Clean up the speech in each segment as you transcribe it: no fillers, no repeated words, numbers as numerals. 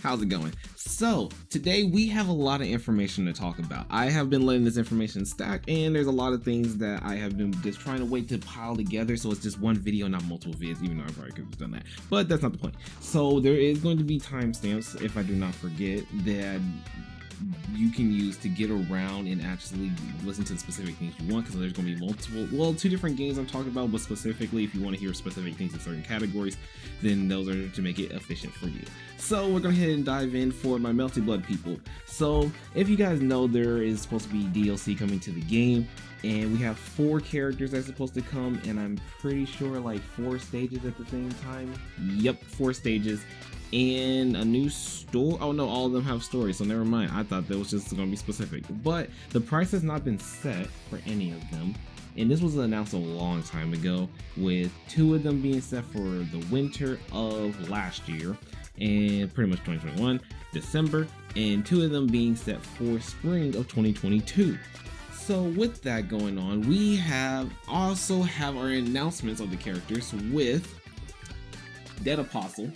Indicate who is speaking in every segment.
Speaker 1: how's it going? So today we have a lot of information to talk about. I have been letting this information stack, and there's a lot of things that I have been just trying to wait to pile together so it's just one video, not multiple vids, even though I probably could have done that, but that's not the point. So there is going to be timestamps, if I do not forget, that you can use to get around and actually listen to the specific things you want, because there's going to be multiple, well, 2 different games I'm talking about, but specifically if you want to hear specific things in certain categories, then those are to make it efficient for you. So we're going to head and dive in for my Melty Blood people. So if you guys know, there is supposed to be DLC coming to the game, and we have 4 characters that's supposed to come, and I'm pretty sure like 4 stages at the same time. Yep, 4 stages. And a new store. Oh no, all of them have stories, so never mind. I thought that was just gonna be specific, but the price has not been set for any of them, and this was announced a long time ago, with 2 of them being set for the winter of last year and pretty much 2021 December, and 2 of them being set for spring of 2022. So with that going on, we also have our announcements of the characters with Dead Apostle,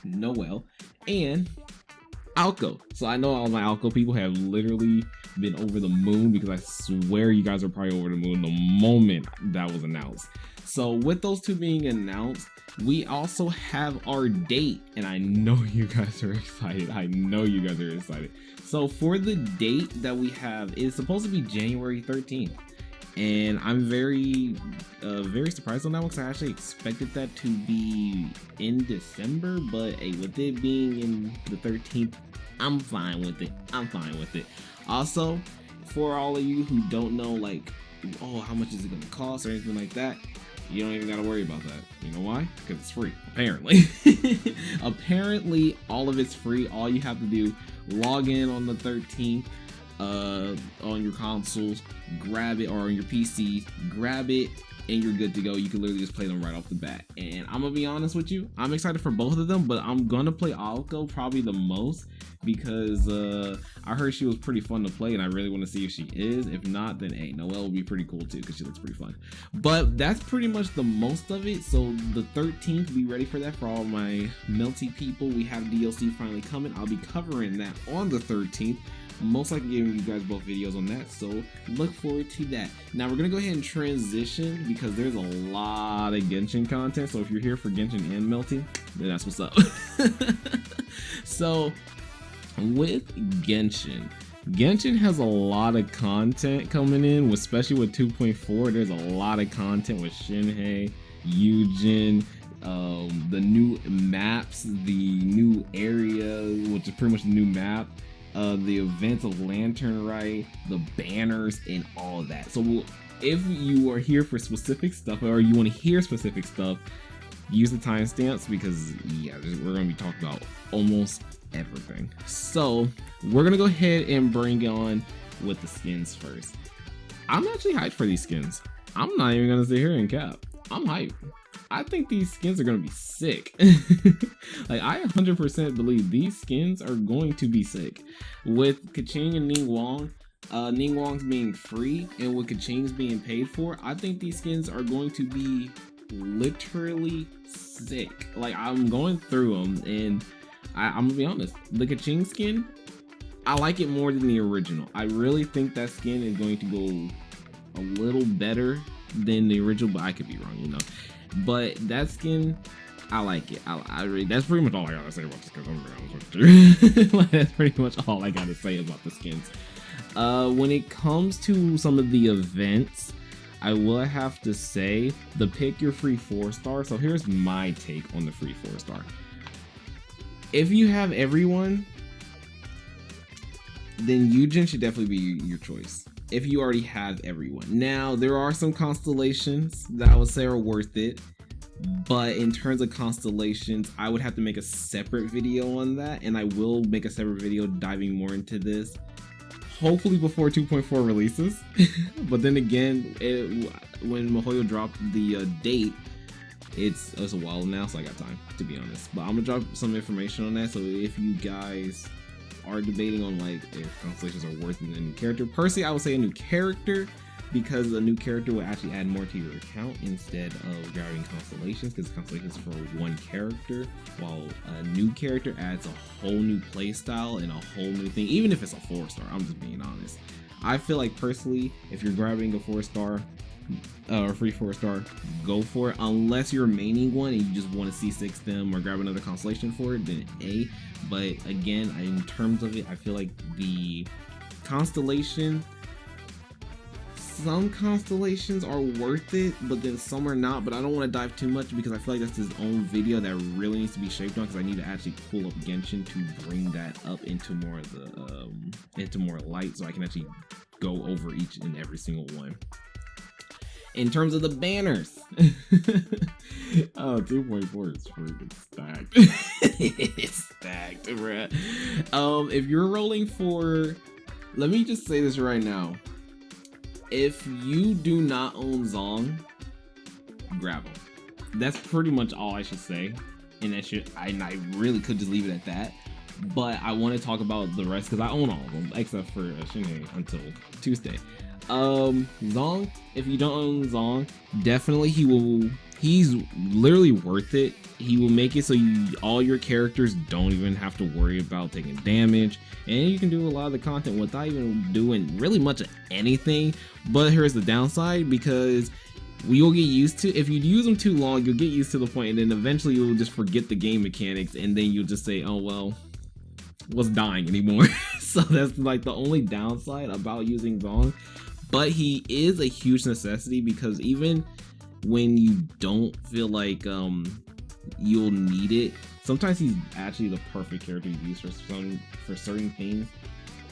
Speaker 1: Noel, and Aoko. So I know all my Aoko people have literally been over the moon, because I swear you guys are probably over the moon the moment that was announced. So with those 2 being announced, we also have our date, and I know you guys are excited. I know you guys are excited. So for the date that we have, it's supposed to be January 13th. And I'm very surprised on that one, because I actually expected that to be in December, but hey, with it being in the 13th, I'm fine with it. Also, for all of you who don't know, like, oh, how much is it gonna cost or anything like that, you don't even gotta worry about that. You know why? Because it's free, apparently. Apparently, all of it's free. All you have to do, log in on the 13th, on your consoles, grab it, or on your PC, grab it, and you're good to go. You can literally just play them right off the bat. And I'm gonna be honest with you, I'm excited for both of them, but I'm gonna play Aoko probably the most, because I heard she was pretty fun to play, and I really want to see if she is. If not, then hey, Noel will be pretty cool too, because she looks pretty fun. But that's pretty much the most of it. So the 13th, be ready for that for all my Melty people. We have DLC finally coming. I'll be covering that on the 13th. Most likely giving you guys both videos on that, so look forward to that. Now we're gonna go ahead and transition, because there's a lot of Genshin content, so if you're here for Genshin and Melty, then that's what's up. So with Genshin has a lot of content coming in, especially with 2.4. There's a lot of content with Shinhei, Yujin, the new maps, the new area, which is pretty much the new map, the events of Lantern Rite, the banners, and all of that. So if you are here for specific stuff, or you want to hear specific stuff, use the timestamps, because yeah, we're going to be talking about almost everything. So we're going to go ahead and bring on with the skins first. I'm actually hyped for these skins. I'm not even going to sit here and cap. I'm hyped. I think these skins are going to be sick. Like, I 100% believe these skins are going to be sick. With Keqing and Ning Wong's being free, and with Keqing's being paid for, I think these skins are going to be literally sick. Like, I'm going through them, and I'm going to be honest. The Keqing skin, I like it more than the original. I really think that skin is going to go a little better than the original, but I could be wrong, you know. But that skin, I like it. I really, that's pretty much all I gotta say about the skins. I'm gonna be honest with you. Like, that's pretty much all I gotta say about the skins. When it comes to some of the events, I will have to say the pick your free 4-star. So here's my take on the free 4-star. If you have everyone, then Yujin should definitely be your choice. If you already have everyone. Now, there are some constellations that I would say are worth it, but in terms of constellations, I would have to make a separate video on that, and I will make a separate video diving more into this, hopefully before 2.4 releases. But then again, when Mihoyo dropped the date, it's a while now, so I got time, to be honest. But I'm gonna drop some information on that, so if you guys are debating on like if constellations are worth a new character, personally I would say a new character, because a new character will actually add more to your account instead of grabbing constellations, because constellations for one character, while a new character adds a whole new playstyle and a whole new thing, even if it's a 4-star. I'm just being honest. I feel like personally, if you're grabbing a 4-star or free 4-star, go for it, unless you're maining one and you just want to C6 them or grab another constellation for it, then A. But again, in terms of it, I feel like the constellation, some constellations are worth it, but then some are not. But I don't want to dive too much because I feel like that's his own video that really needs to be shaped on, because I need to actually pull up Genshin to bring that up into more of the into more light, so I can actually go over each and every single one. In terms of the banners, 2.4 is freaking stacked. It's stacked, bruh. If you're rolling for, let me just say this right now. If you do not own Zong, grab them. That's pretty much all I should say. And I really could just leave it at that. But I want to talk about the rest because I own all of them except for Shinhei until Tuesday. Zong, if you don't own Zong, definitely he's literally worth it. He will make it so all your characters don't even have to worry about taking damage, and you can do a lot of the content without even doing really much of anything. But here's the downside, because you'll get used to, if you use them too long, you'll get used to the point, and then eventually you'll just forget the game mechanics, and then you'll just say, oh well, what's dying anymore? So that's like the only downside about using Zong. But he is a huge necessity, because even when you don't feel like you'll need it, sometimes he's actually the perfect character to use for certain things.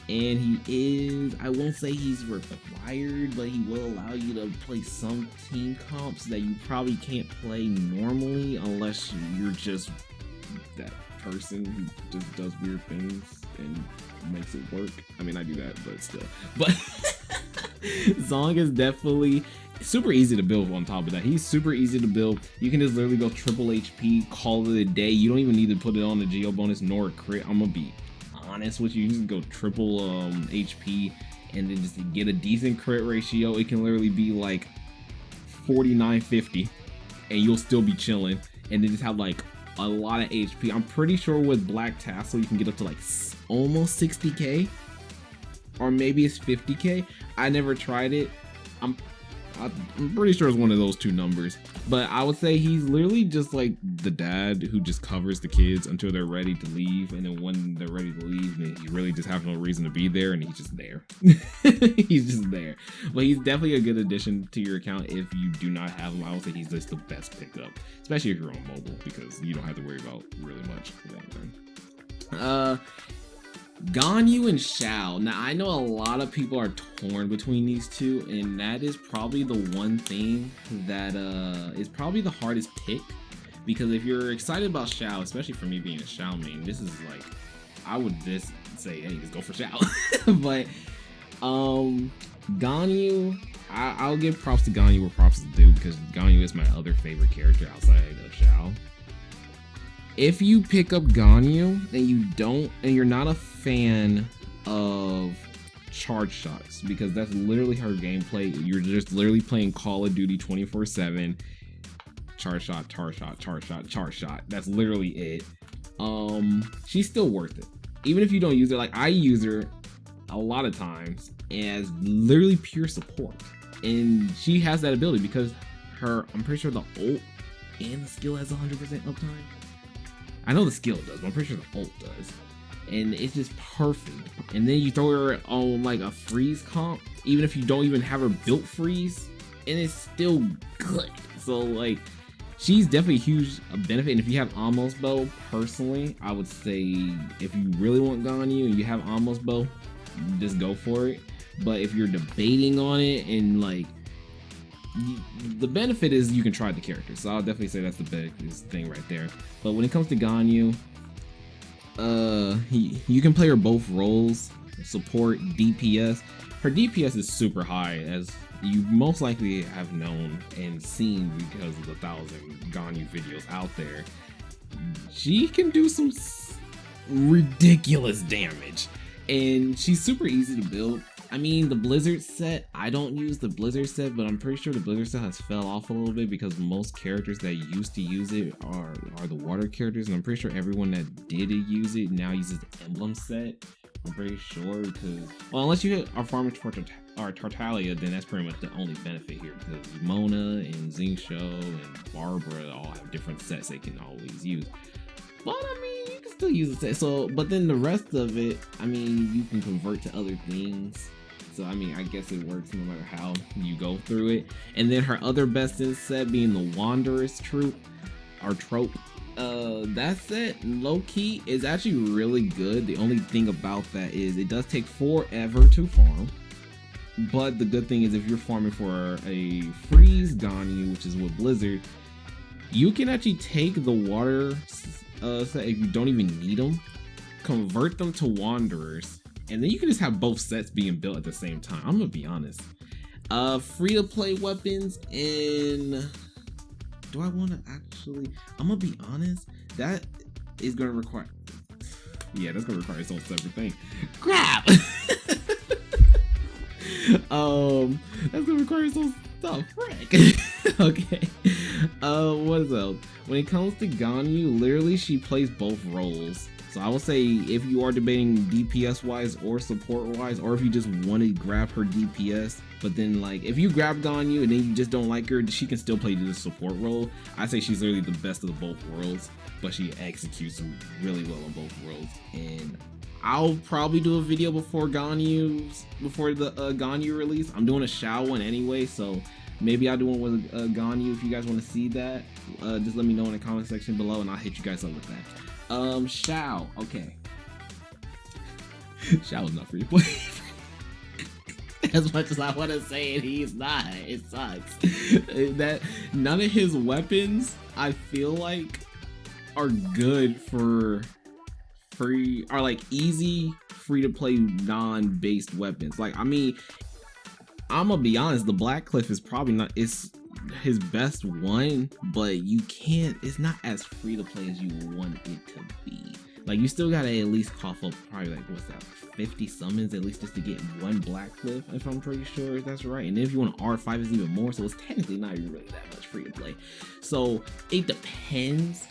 Speaker 1: And he is, I won't say he's required, but he will allow you to play some team comps that you probably can't play normally unless you're just that person who just does weird things and makes it work. I mean, I do that, but still. But Zong is definitely super easy to build. On top of that, he's super easy to build. You can just literally go triple HP, call it a day. You don't even need to put it on the Geo bonus nor a crit. I'm gonna be honest with you. You just go triple HP and then just get a decent crit ratio. It can literally be like 49-50 and you'll still be chilling, and then just have like a lot of HP. I'm pretty sure with Black Tassel you can get up to like almost 60k, or maybe it's 50k. I never tried it. I'm pretty sure it's one of those two numbers, but I would say he's literally just like the dad who just covers the kids until they're ready to leave, and then when they're ready to leave, then he really just has no reason to be there, and he's just there. He's just there. But he's definitely a good addition to your account if you do not have him. I would say he's just the best pickup, especially if you're on mobile, because you don't have to worry about really much of anything. Ganyu and Xiao. Now, I know a lot of people are torn between these two, and that is probably the one thing that is probably the hardest pick, because if you're excited about Xiao, especially for me being a Xiao main, this is like, I would just say, hey, just go for Xiao. But Ganyu, I'll give props to Ganyu where props is due, because Ganyu is my other favorite character outside of Xiao. If you pick up Ganyu and you're not a fan of charge shots, because that's literally her gameplay, you're just literally playing Call of Duty 24/7, charge shot, charge shot, charge shot, charge shot. That's literally it. She's still worth it, even if you don't use her. Like, I use her a lot of times as literally pure support, and she has that ability because I'm pretty sure the ult and the skill has 100% uptime. I know the skill does, but I'm pretty sure the ult does. And it's just perfect. And then you throw her on like a freeze comp, even if you don't even have her built freeze, and it's still good. So like, she's definitely a huge benefit. And if you have Almost Bow, personally, I would say if you really want Ganyu and you have Almost Bow, just go for it. But if you're debating on it, and like, the benefit is you can try the character, so I'll definitely say that's the biggest thing right there. But when it comes to Ganyu, you can play her both roles, support, DPS. Her DPS is super high, as you most likely have known and seen because of the 1,000 Ganyu videos out there. She can do some ridiculous damage, and she's super easy to build. I mean, the Blizzard set, I don't use the Blizzard set, but I'm pretty sure the Blizzard set has fell off a little bit because most characters that used to use it are the water characters, and I'm pretty sure everyone that did use it now uses the emblem set. I'm pretty sure because, well, unless you are farming for Tartaglia, then that's pretty much the only benefit here because Mona and Xiao and Barbara all have different sets they can always use. But I mean, you can still use the set. So, but then the rest of it, I mean, you can convert to other things. So, I mean, I guess it works no matter how you go through it. And then her other best in set being the Wanderer's trope. That set, low key, is actually really good. The only thing about that is it does take forever to farm. But the good thing is if you're farming for a freeze Ganyu, which is with Blizzard, you can actually take the water set if you don't even need them, convert them to Wanderers, and then you can just have both sets being built at the same time. I'm gonna be honest. Free to play weapons, and do I want to actually? I'm gonna be honest. That is gonna require. Yeah, that's gonna require its own separate thing. Crap. That's gonna require its own stuff. Frick. Okay. What else? When it comes to Ganyu, literally she plays both roles. So I would say if you are debating DPS wise or support wise, or if you just want to grab her DPS, but then like if you grab Ganyu and then you just don't like her, she can still play the support role. I say she's literally the best of both worlds, but she executes really well on both worlds. And I'll probably do a video before the Ganyu release. I'm doing a Xiao one anyway, so maybe I'll do one with Ganyu if you guys want to see that. Just let me know in the comment section below and I'll hit you guys up with that. Xiao, okay. Xiao is not free to play. As much as I want to say it, he's not. It sucks. That none of his weapons, I feel like, are good for free, or like easy free to play non-based weapons. Like, I mean, I'm gonna be honest, the Black Cliff is probably not, it's his best one, but you can't, it's not as free to play as you want it to be. Like, you still gotta at least cough up probably like, what's that, 50 summons at least just to get one Black Cliff, if I'm pretty sure that's right. And if you want an R5, it's even more, so it's technically not really that much free to play. So it depends.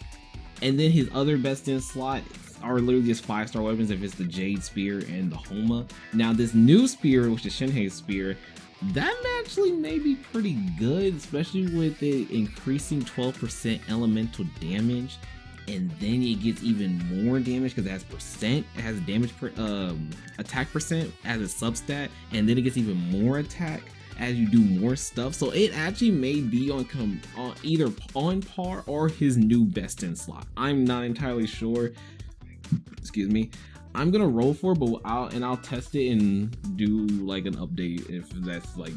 Speaker 1: And then his other best in slot are literally just 5-star weapons if it's the Jade Spear and the Homa. Now this new spear, which is Shinhei's spear, that actually may be pretty good, especially with it increasing 12% elemental damage, and then it gets even more damage because it has percent, it has damage attack percent as a substat, and then it gets even more attack as you do more stuff. So it actually may be on either on par or his new best in slot. I'm not entirely sure. Excuse me. I'm gonna roll for it, but I'll test it and do like an update if that's like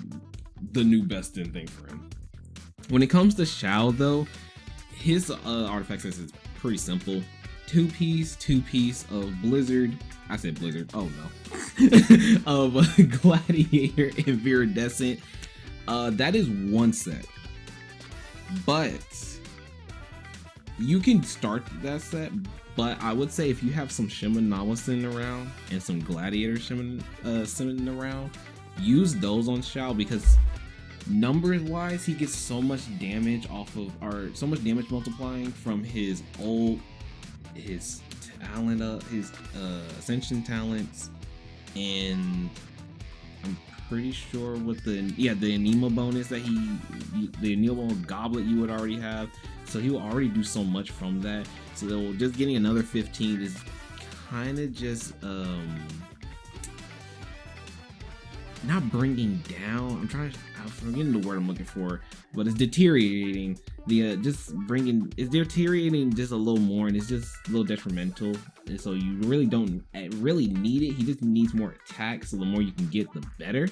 Speaker 1: the new best in thing for him. When it comes to Xiao though, his artifact set is pretty simple. Two piece of Blizzard. I said Blizzard. Oh no. Of Gladiator and Viridescent. That is one set, but you can start that set. But I would say if you have some Shimenawa sitting around and some Gladiator sitting around, use those on Xiao because numbers wise, he gets so much damage off of, or so much damage multiplying from his talent, his Ascension talents, and I'm pretty sure with the Anima bonus that the Anima Goblet you would already have. So he will already do so much from that. So just getting another 15 is kind of just not bringing down. I'm forgetting the word I'm looking for, but it's deteriorating. It's deteriorating just a little more, and it's just a little detrimental. And so you really don't really need it. He just needs more attack. So the more you can get, the better.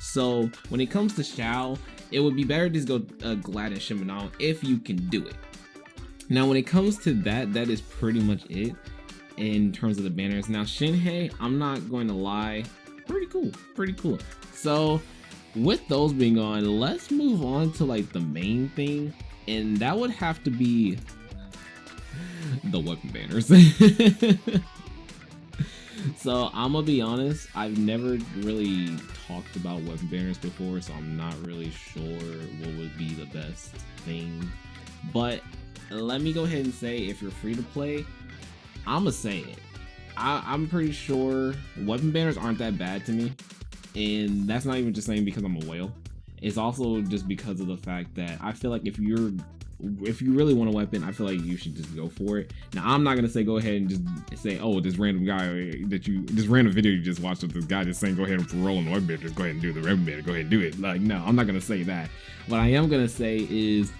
Speaker 1: So when it comes to Xiao, it would be better to just go Glad and Shimenawa if you can do it. Now when it comes to that is pretty much it in terms of the banners. Now Shinhei, I'm not going to lie, pretty cool. So with those being on, let's move on to like the main thing, and that would have to be the weapon banners. So I'm gonna be honest, I've never really talked about weapon banners before, so I'm not really sure what would be the best thing. But let me go ahead and say, if you're free to play, I'm gonna say it. I'm pretty sure weapon banners aren't that bad to me, and that's not even just saying because I'm a whale. It's also just because of the fact that I feel like if you really want a weapon, I feel like you should just go for it. Now, I'm not gonna say go ahead and just say, oh, this random guy this random video you just watched of this guy just saying go ahead and parole on the weapon banner, just go ahead and do the weapon banner, go ahead and do it. Like, no, I'm not gonna say that. What I am gonna say is,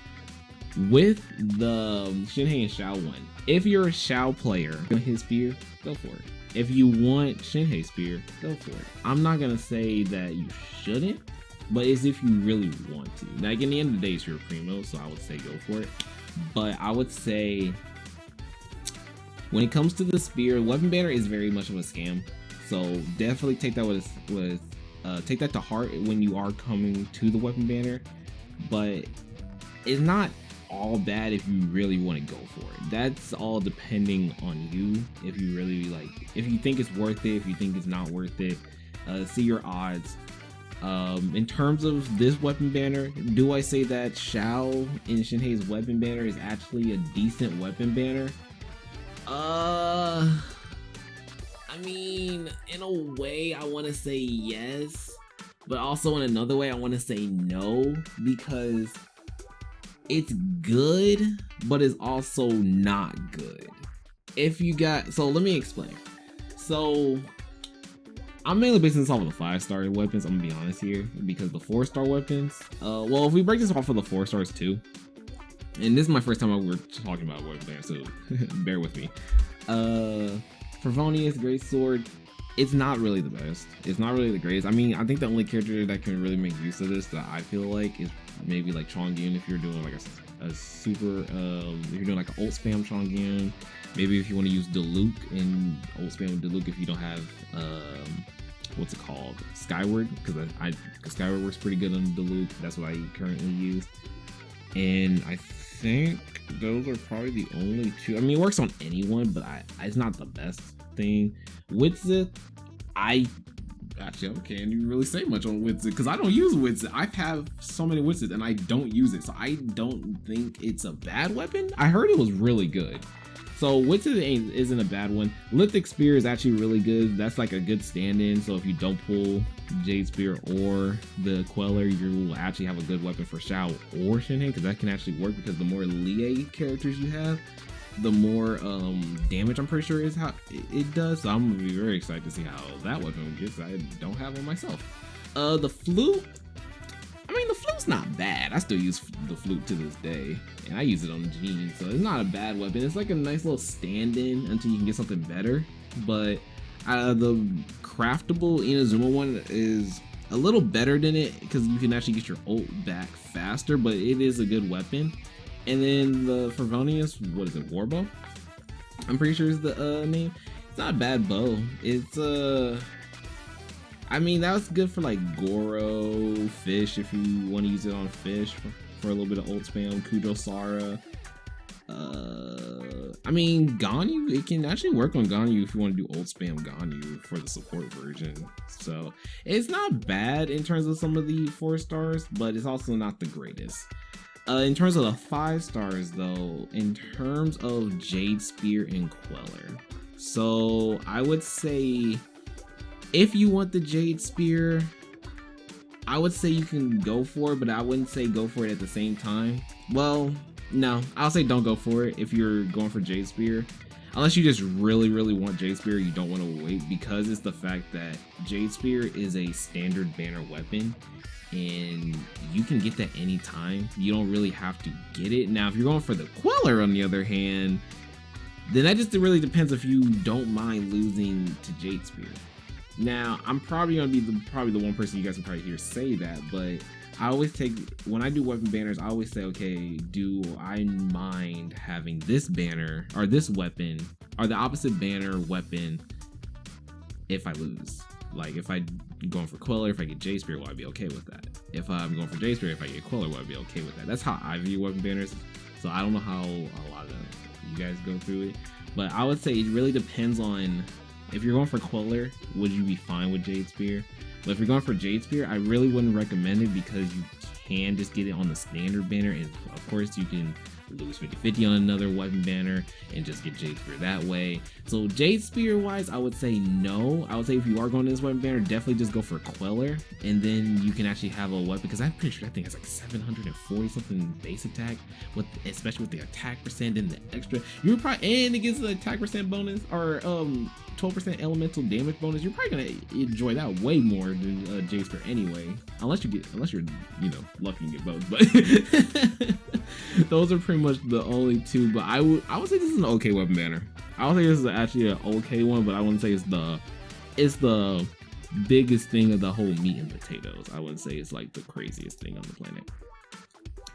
Speaker 1: with the Shinhei and Xiao one, if you're a Xiao player, his spear, go for it. If you want Shinhei spear, go for it. I'm not gonna say that you shouldn't, but it's if you really want to. Like, in the end of the day, it's your primo, so I would say go for it. But I would say, when it comes to the spear, weapon banner is very much of a scam. So definitely take that take that to heart when you are coming to the weapon banner. But it's not all bad if you really want to go for it. That's all depending on you. If you really if you think it's worth it, if you think it's not worth it, see your odds. In terms of this weapon banner, do I say that Xiao in Shinhei's weapon banner is actually a decent weapon banner? I mean, in a way, I want to say yes, but also in another way, I want to say no, because it's good, but it's also not good. So let me explain. So I'm mainly basing this off of the 5-star weapons, I'm gonna be honest here, because the 4-star weapons, well, if we break this off of the 4 stars too, and this is my first time we're talking about weapon banners, so bear with me. Favonius, Great Sword, it's not really the best. It's not really the greatest. I mean, I think the only character that can really make use of this that I feel like is maybe like Chongyun, if you're doing like a super, if you're doing like an ult spam Chongyun. Maybe if you want to use Diluc and ult spam Diluc if you don't have, what's it called? Skyward, because Skyward works pretty good on Diluc. That's what I currently use. And I think those are probably the only two. I mean, it works on anyone, but it's not the best thing. Witzit, actually, I can't even really say much on Witzit because I don't use Witzit. I have so many Witzits and I don't use it, so I don't think it's a bad weapon. I heard it was really good. So Witzit isn't a bad one. Lithic Spear is actually really good. That's like a good stand-in. So if you don't pull Jade Spear or the Queller, you will actually have a good weapon for Xiao or Shinhei, because that can actually work, because the more Lie characters you have, the more damage I'm pretty sure is how it does. So I'm gonna be very excited to see how that weapon gets. I don't have one myself. The flute, I mean, the flute's not bad. I still use the flute to this day, and I use it on Jean, so it's not a bad weapon. It's like a nice little stand-in until you can get something better. But the craftable Inazuma one is a little better than it, because you can actually get your ult back faster, but it is a good weapon. And then the Favonius, what is it, Warbow? I'm pretty sure is the name. It's not a bad bow. It's I mean, that was good for like Goro, Fish, if you want to use it on Fish for a little bit of ult spam, Kujo Sara. I mean, Ganyu, it can actually work on Ganyu if you want to do ult spam Ganyu for the support version. So it's not bad in terms of some of the 4 stars, but it's also not the greatest. In terms of the 5 stars though, in terms of Jade Spear and Queller, so I would say if you want the Jade Spear, I would say you can go for it, but I wouldn't say go for it at the same time. Well, no, I'll say don't go for it if you're going for Jade Spear. Unless you just really want Jade Spear, you don't want to wait, because it's the fact that Jade Spear is a standard banner weapon, and you can get that anytime. You don't really have to get it. Now, if you're going for the Queller, on the other hand, then that just really depends if you don't mind losing to Jade Spear. Now, I'm probably gonna be the one person you guys can probably hear say that, but I always when I do weapon banners, I always say, okay, do I mind having this banner or this weapon or the opposite banner weapon if I lose? Like, if I'm going for Queller, if I get Jade Spear, will I be okay with that? If I'm going for Jade Spear, if I get Queller, will I be okay with that? That's how I view weapon banners. So I don't know how a lot of you guys go through it, but I would say it really depends on If you're going for Queller, would you be fine with Jade Spear? But if you're going for Jade Spear, I really wouldn't recommend it because you can just get it on the standard banner, and of course you can lose 50-50 on another weapon banner and just get Jade Spear that way. So Jade Spear wise, I would say no. I would say if you are going to this weapon banner, definitely just go for Queller, and then you can actually have a weapon, because I'm pretty sure that thing has like 740 something base attack, with especially with the attack percent and the extra. You're probably, and it gives the attack percent bonus, or 12% elemental damage bonus. You're probably gonna enjoy that way more than Jade Spear anyway, unless you're lucky and get both. But those are pretty much the only two. But I would say this is an okay weapon banner. I would say this is actually an okay one, but I wouldn't say it's the biggest thing of the whole meat and potatoes. I wouldn't say it's like the craziest thing on the planet.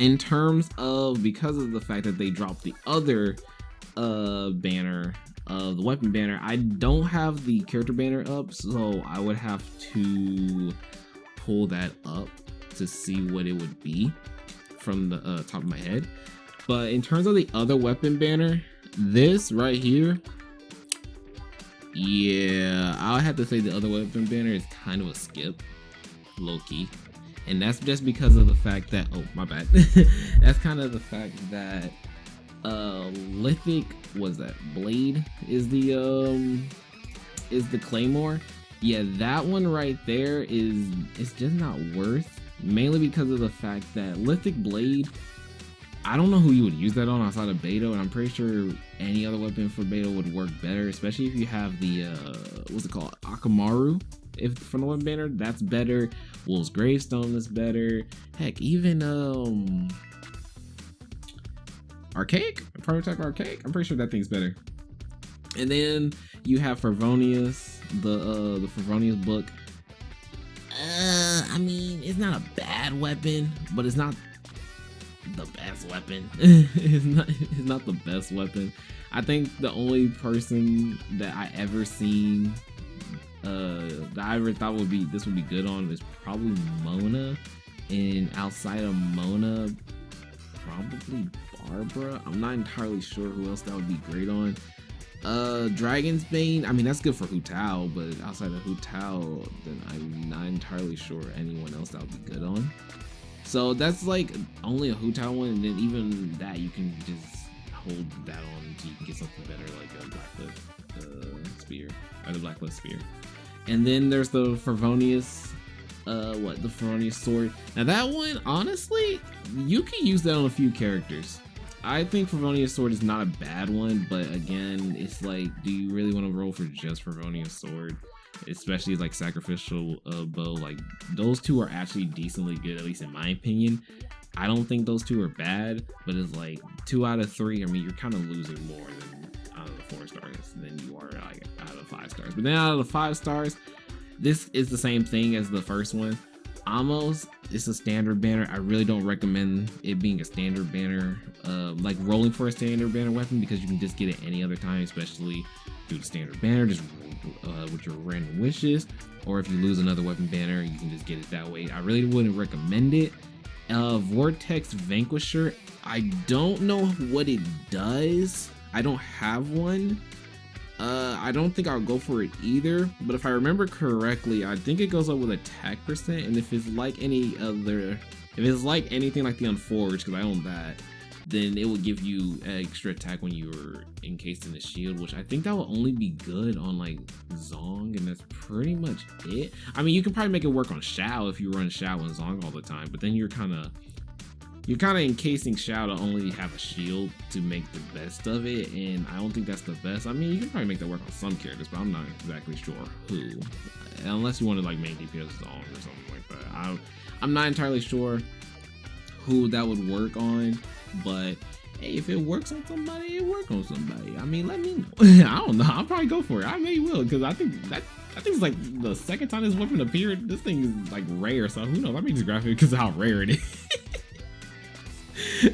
Speaker 1: In terms of, because of the fact that they dropped the other banner, the weapon banner, I don't have the character banner up, so I would have to pull that up to see what it would be from the top of my head. But in terms of the other weapon banner, this right here, yeah, I would have to say the other weapon banner is kind of a skip, low-key. And that's just because of the fact that, oh my bad, that's kind of the fact that Lithic, was that Blade is the Claymore. Yeah, that one right there it's just not worth, mainly because of the fact that Lithic Blade, I don't know who you would use that on outside of Beto, and I'm pretty sure any other weapon for Beto would work better, especially if you have the what's it called, Akamaru. If from the weapon banner, that's better. Wolf's Gravestone is better. Heck, even Archaic? Prototype Archaic? I'm pretty sure that thing's better. And then you have Fervonius, the Fervonius book. I mean, it's not a bad weapon, but it's not the best weapon. it's not the best weapon. I think the only person that I ever seen that I ever thought would be good on is probably Mona, and outside of Mona, probably Barbara. I'm not entirely sure who else that would be great on. Dragon's Bane, I mean, that's good for Hu Tao, but outside of Hu Tao, then I'm not entirely sure anyone else that would be good on. So that's like only a Hu Tao one, and then even that you can just hold that on until you can get something better, like a Blacklist Spear, or the Blacklist Spear. And then there's the Fervonius, the Fervonius Sword. Now that one, honestly, you can use that on a few characters. I think Fervonius Sword is not a bad one, but again, it's like, do you really want to roll for just Fervonius Sword? Especially like Sacrificial Bow, like those two are actually decently good, at least in my opinion. I don't think those two are bad, but it's like 2 out of 3. I mean, you're kind of losing more than out of the 4 stars than you are like out of the 5 stars. But then out of the 5 stars, this is the same thing as the first one. Almost, it's a standard banner. I really don't recommend it being a standard banner, like rolling for a standard banner weapon, because you can just get it any other time, especially through the standard banner, just with your random wishes, or if you lose another weapon banner, you can just get it that way. I really wouldn't recommend it. Vortex Vanquisher, I don't know what it does. I don't have one. I don't think I'll go for it either, but if I remember correctly, I think it goes up with attack percent, and if it's like anything like the Unforged, because I own that, then it will give you extra attack when you're encased in the shield, which I think that will only be good on like Zong, and that's pretty much it. I mean, you can probably make it work on Xiao if you run Xiao and Zong all the time, but then you're kind of encasing Xiao to only have a shield to make the best of it, and I don't think that's the best. I mean, you can probably make that work on some characters, but I'm not exactly sure who, unless you want to like main DPS Zong or something like that. I'm not entirely sure who that would work on, but hey, if it works on somebody, it works on somebody. I mean, let me know. I don't know. I'll probably go for it. I may will, because I think it's like the second time this weapon appeared. This thing is like rare, so who knows? I may just grab it because of how rare it is.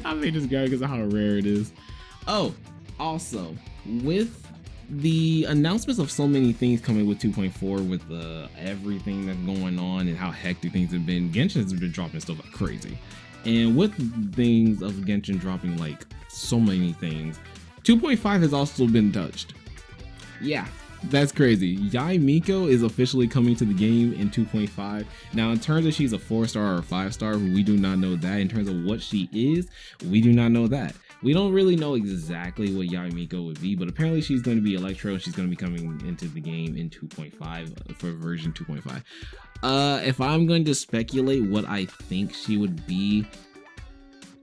Speaker 1: I may just grab it because of how rare it is. Oh, also, with the announcements of so many things coming with 2.4, with everything that's going on and how hectic things have been, Genshin has been dropping stuff like crazy. And with things of Genshin dropping like so many things, 2.5 has also been touched. Yeah, That's crazy. Yae Miko is officially coming to the game in 2.5. Now, in terms of she's a 4-star or a 5-star, we do not know that. In terms of what she is, we do not know that. We don't really know exactly what Yae Miko would be, but apparently she's going to be Electro. She's going to be coming into the game in 2.5 for version 2.5. If I'm going to speculate what I think she would be,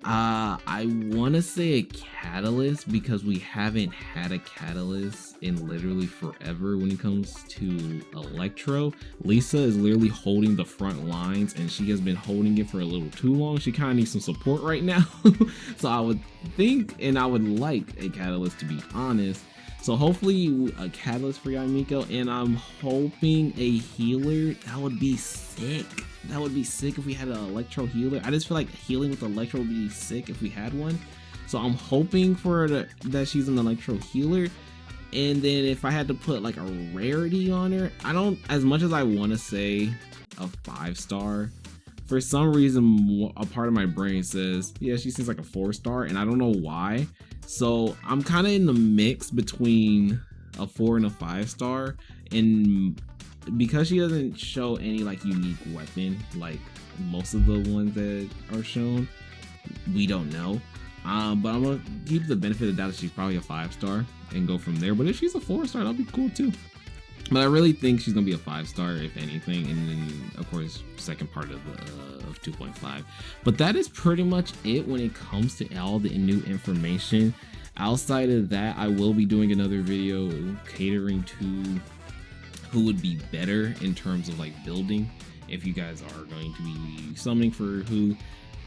Speaker 1: I want to say a catalyst, because we haven't had a catalyst in literally forever when it comes to Electro. Lisa is literally holding the front lines, and she has been holding it for a little too long. She kind of needs some support right now. So I would think, and I would like a catalyst, to be honest. So hopefully a catalyst for Yae Miko, and I'm hoping a healer. That would be sick. That would be sick if we had an Electro healer. I just feel like healing with Electro would be sick if we had one. So I'm hoping for that she's an Electro healer. And then if I had to put like a rarity on her, I don't, as much as I want to say a 5-star, for some reason a part of my brain says, yeah, she seems like a 4-star, and I don't know why. So I'm kind of in the mix between a 4 and a 5-star, and because she doesn't show any like unique weapon like most of the ones that are shown, we don't know. But I'm gonna keep the benefit of the doubt that she's probably a 5-star and go from there. But if she's a 4-star, that'll be cool too. But I really think she's gonna be a 5-star if anything, and then of course second part of 2.5. But that is pretty much it when it comes to all the new information. Outside of that, I will be doing another video catering to who would be better in terms of like building, if you guys are going to be summoning for who.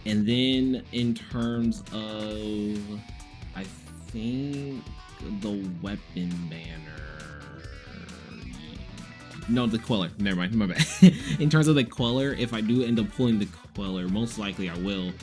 Speaker 1: And then in terms of, I think, the weapon banner, no, the Queller, never mind, my bad. In terms of the Queller, if I do end up pulling the Queller, most likely I will,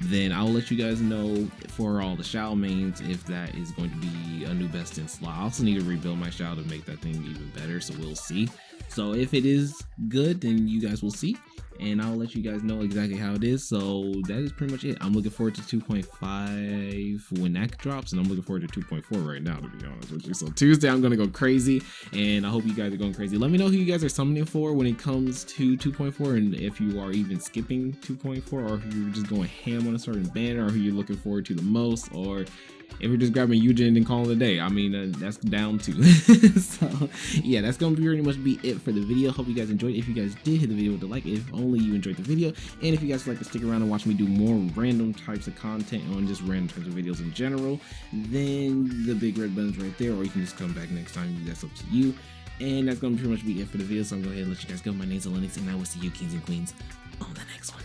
Speaker 1: then I'll let you guys know for all the Xiao mains if that is going to be a new best in slot. I also need to rebuild my Xiao to make that thing even better, so we'll see. So if it is good, then you guys will see, and I'll let you guys know exactly how it is. So that is pretty much it. I'm looking forward to 2.5 when that drops, and I'm looking forward to 2.4 right now, to be honest with you. So Tuesday I'm gonna go crazy, and I hope you guys are going crazy. Let me know who you guys are summoning for when it comes to 2.4, and if you are even skipping 2.4, or if you're just going ham on a certain banner, or who you're looking forward to the most, or if you're just grabbing Eugen and calling it a day. I mean, that's down too. So yeah, that's gonna pretty much be it for the video. Hope you guys enjoyed. If you guys did, hit the video with a like, if only you enjoyed the video. And if you guys would like to stick around and watch me do more random types of content on just random types of videos in general, then the big red button's right there, or you can just come back next time. That's up to you. And that's gonna pretty much be it for the video. So I'm gonna go ahead and let you guys go. My name's Elenix, and I will see you kings and queens on the next one.